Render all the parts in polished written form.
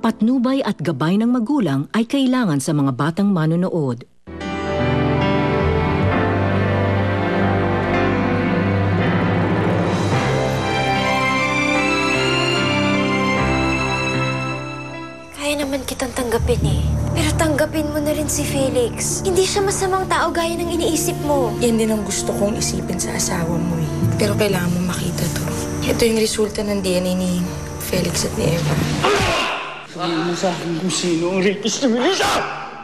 Patnubay at gabay ng magulang ay kailangan sa mga batang manonood. Kaya naman kitang tanggapin eh. Pero tanggapin mo na rin si Felix. Hindi siya masamang tao gaya ng iniisip mo. Yan din ang gusto kong isipin sa asawa mo eh. Pero kailangan mo makita to. Ito yung resulta ng DNA ni Felix at ni Eva. Sabihin mo sa akin kung sino ang rapist ni Melissa!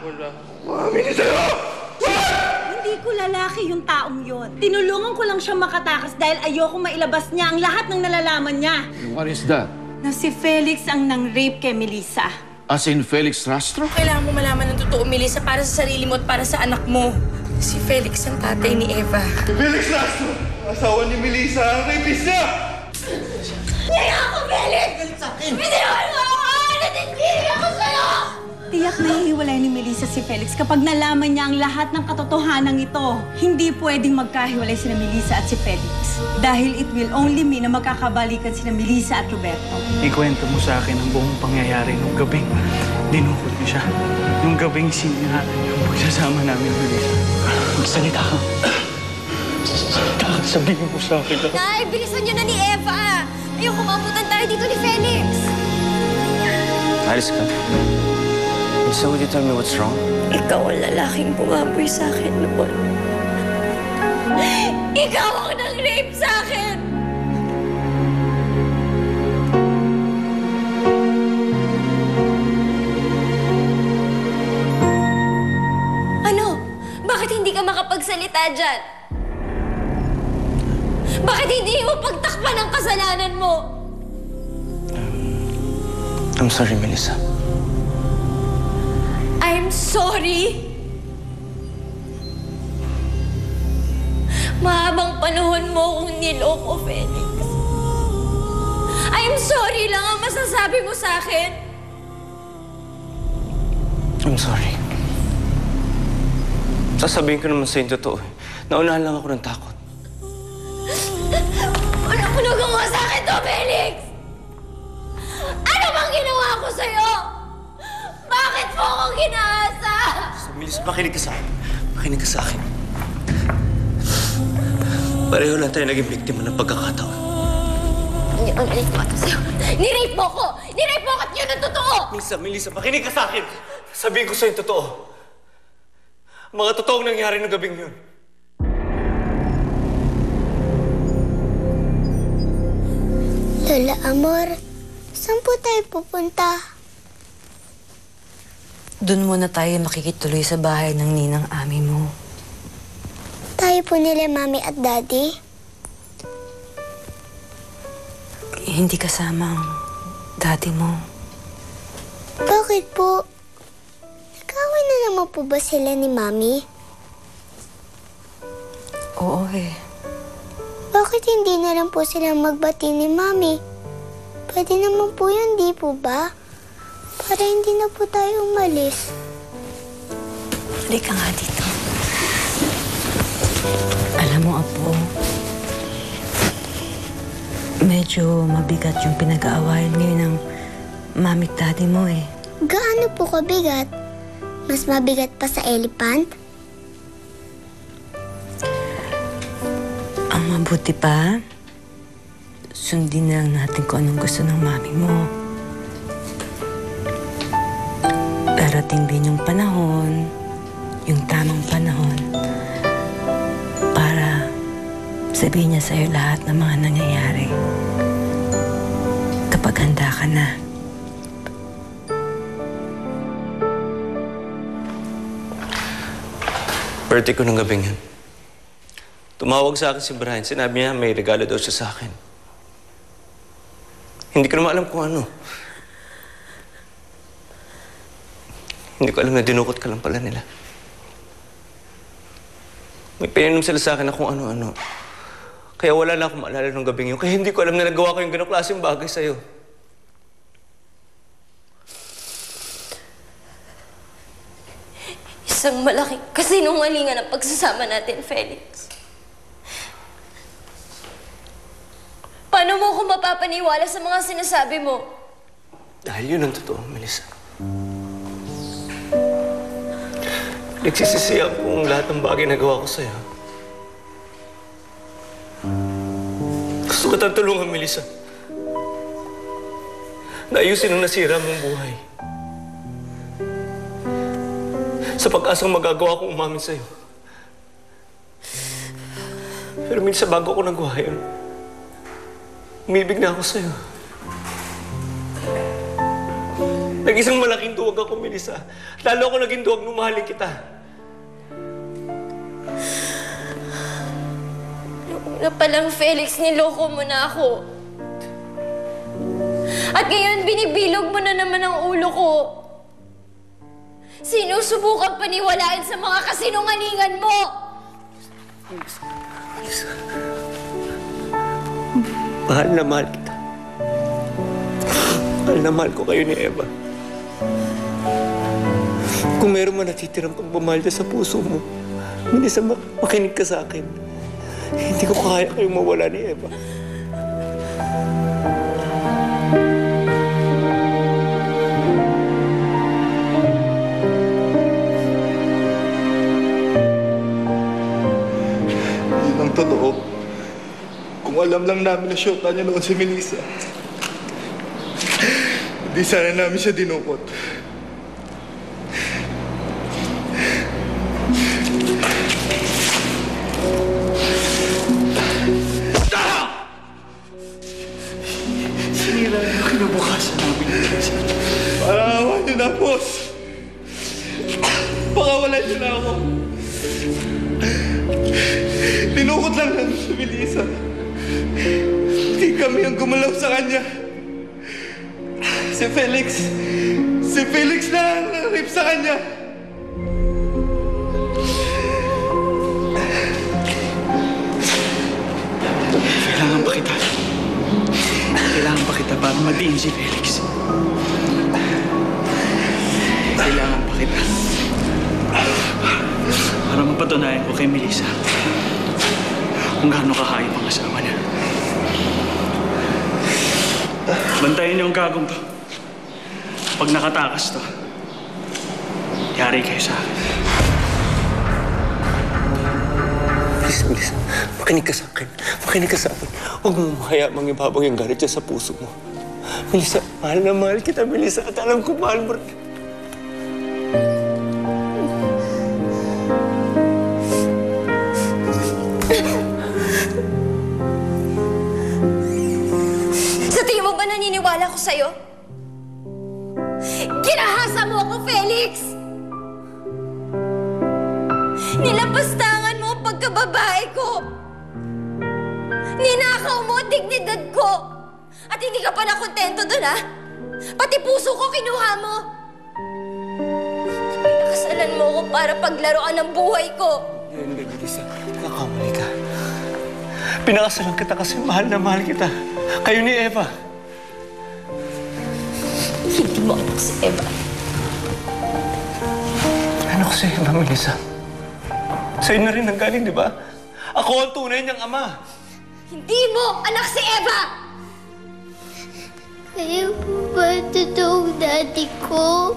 Wala. Maaminin sa'yo! Hindi ko lalaki yung taong yon. Tinulungan ko lang siya makatakas dahil ayoko mailabas niya ang lahat ng nalalaman niya. What is that? Na si Felix ang nang-rape kay Melissa. As in Felix Rastro? Kailangan mo malaman ng totoo, Melissa, para sa sarili mo at para sa anak mo. Si Felix ang tatay ni Eva. Felix Rastro! Asawa ni Melissa ang rapist niya! Hindi ako, Felix! Biniwan mo ako! Natitiri ako sa'yo! Tiyak na hihiwalay ni Melissa si Felix kapag nalaman niya ang lahat ng katotohanan ito. Hindi pwedeng magkahiwalay sina Melissa at si Felix. Dahil it will only mean na magkakabalikan sina Melissa at Roberto. Ikwento mo sa akin ang buong pangyayari nung gabing dinukot niyo siya. Nung gabing siniraan niyo ang pagsasama namin, Melissa. Magsalita ka. Sabihin mo sa akin. Nay, bilisan niyo na ni Eva! Ayoko maabutan tayo dito ni Felix! Alis ka. So, would you tell me what's wrong? Ikaw ang lalaking bumaboy sa akin noon. Ikaw ang nang-rape sa akin! Ano? Bakit hindi ka makapagsalita dyan? Bakit hindi mo pagtakpan ang kasalanan mo? I'm sorry, Melissa. I'm sorry? Mahabang panahon mo akong niloko, Felix. I'm sorry lang ang masasabi mo sa akin. I'm sorry. Sasabihin ko naman sa'yo yung totoo. Naunahan lang ako ng takot. Ano mo nagawa sa akin to, Felix? Ano bang ginawa ko sa'yo? Bakit mo ako ginaasa? Melissa, makinig ka sa akin. Makinig ka sa akin. Pareho lang tayo naging biktima ng pagkakataon. Hindi ko nalito ito sa'yo. Nirape mo ko! Nirape mo ko at yun ang totoo! Melissa, makinig ka sa akin. Sabihin ko sa'yo yung totoo. Mga totoong nangyari ng gabing yun. Lola Amor, saan po tayo pupunta? Doon muna tayo makikituloy sa bahay ng ninang ami mo. Tayo po nila Mami at Daddy? Hindi kasama ang daddy mo. Bakit po? Nag-away na naman po ba sila ni Mami? Oo eh. Bakit hindi na lang po sila magbati ni Mami? Pwede naman po yun, di po ba? Para hindi na po tayo umalis. Halika nga dito. Alam mo, Apo, medyo mabigat yung pinag-aawayan ngayon ng mami at daddy mo eh. Gaano po kabigat? Mas mabigat pa sa elephant? Ang mabuti pa, sundin na lang natin kung anong gusto ng mami mo. Darating din yung panahon, yung tamang panahon, para sabihin niya sa'yo lahat ng mga nangyayari. Kapag handa ka na. Birthday ko ng gabing yun. Tumawag sa akin si Brian. Sinabi niya may regalo daw siya sa akin. Hindi ko naman alam kung ano. Hindi ko alam na dinukot ka lang pala nila. May painom sila sa akin na kung ano-ano. Kaya wala na akong maalala nung gabing yun. Kaya hindi ko alam na nagawa ko yung ganong klaseng bagay sa'yo. Isang malaking kasinungalingan ang pagsasama natin, Felix. Paano mo ako mapapaniwala sa mga sinasabi mo? Dahil yun ang totoo, Melissa. Nagsisisihan ko ang lahat ng bagay na gawa ko sa'yo. Gusto kitang tulungan, Melissa. Naayusin ang nasira mong buhay. Sa pag-asang magagawa kong umamin sa'yo. Pero minsan bago ko nagawa yun, umibig na ako sa'yo. Nag-isang malaking duwag ako, Melissa. Lalo ako naging duwag nung mahalin kita. Una palang, Felix, niloko mo na ako. At ngayon, binibilog mo na naman ang ulo ko. Sinusubukan paniwalaan sa mga kasinungalingan mo. Melissa. Mahal na mahal kita. Mahal na mahal ko kayo ni Eva. Kung meron man natitirang pagmamahal sa puso mo, Melissa, makinig ka sa akin. Hindi ko kaya kayong mawala ni Eva. Yun ang totoo. Kung alam lang namin na syota niya noon si Melissa, hindi sana namin siya dinukot. Sinira niyo kinabukasan namin, Melissa. Parawan niyo na, boss! Pakawalan niyo na ako. Dinukot lang namin si Melissa. Hindi kami ang gumalaw sa kanya. Si Felix na ang narip sa kanya. Kailangan pa kita. Kailangan pa kita para madiin si Felix. Kailangan pa kita. Para mapatunayan ko kay Melissa kung gaano kahayop ang asawa niya. Bantayan niyo ang gagong to. Pag nakatakas to, yari kayo sa akin. Please, Melissa, makinig ka sa akin. Makinig ka sa akin. Huwag mo mahayamang ibabang yung galit dyan sa puso mo. Melissa, mahal na mahal kita, Melissa. At alam ko, mahal mo rin. Sa tingin mo ba naniniwala ko sa'yo? Ginahasa mo ako, Felix! Nilapastangan mo ang pagkababae ko! Ninakaw mo ang dignidad ko! At hindi ka pa nakontento doon, ha? Pati puso ko kinuha mo! Pinakasalan mo ako para paglaruan ng buhay ko! Hindi, Melissa. Nakamali ka. Pinakasalan kita kasi mahal na mahal kita. Kayo ni Eva. Hindi mo anak si Eva. Ano ko si Eva, Melissa? Sa'yo na rin ang galing, di ba? Ako ang tunay niyang ama. Hindi mo anak si Eva! Kayo po ba totoong daddy ko?